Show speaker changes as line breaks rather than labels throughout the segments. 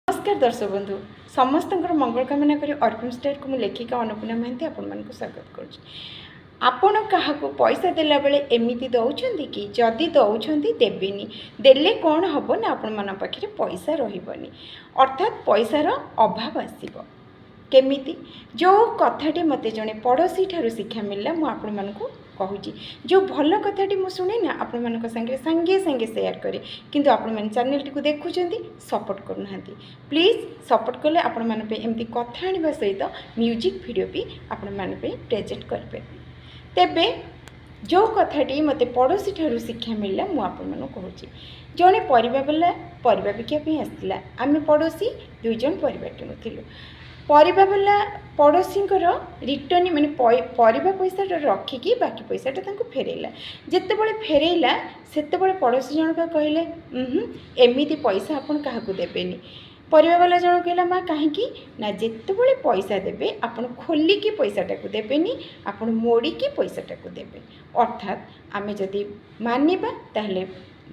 नमस्कार दर्शक बंधु समस्त मंगल कामना करी अर्पण स्टार को मुझे लेखिका अन्नपूर्णा महांती आपण स्वागत करुँच। आपण क्या पैसा देला बेले एमती दौरान कि जदि दौरान देवेनि देले कौन हम ना आपण पाखे पैसा रही अर्थात पैसार अभाव आसब केमिति जो कथाटी मत जड़े पड़ोशी ठार शिक्षा मिलला मुझे कहूँ जो भल कथाटी मुझे शुणे ना आपण मान संगे संगे संगे सेयार करे किंतु आपण मैंने चैनल टी देखुं सपोर्ट करूना प्लीज सपोर्ट कले आपण मानी एमती कथा आने सहित म्यूजिक वीडियो भी आपण मानी प्रेजेंट करें। तेबे जो कथाटी मत पड़ोशी ठार शिक्षा मिलला मुझे कहूँ जड़े परिवाला परिवा बिकापी आसला आम पड़ोशी दुईज परिवा किणुलु परिवाला पड़ोशी रिटर्न माने परिवा पैसा रखिकी बाकी पैसाटा फेरैला जिते बड़े फेरैला सेते बड़े पड़ोशी जनक कहले एमिति पैसा आपन क्या देवेनि परिवाला जन कहला माँ कहीं ना जिते बड़े पैसा देवे आपन खोलिकी पैसाटा देवेनि आपन मोड़िकी पैसाटा देवे अर्थात आमे जदि मानिबा ताहले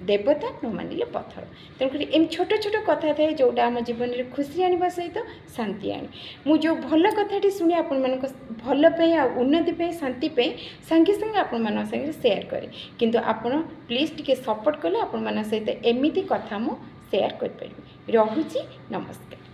देवता न मानिले पत्थर तेणुक एम छोट छोट कथा थाए जोटा आम जीवन में खुशी आने सहित शांति आने मु जो भल कथाटी शुणी आपण मान भल उन्नति शांति संगे संगे आपण मान संगे शेयर करे किंतु आपण प्लीज टिके सपोर्ट कले आपण मान सहित एमिति कथा मु शेयर कर पारि। रहुची नमस्कार।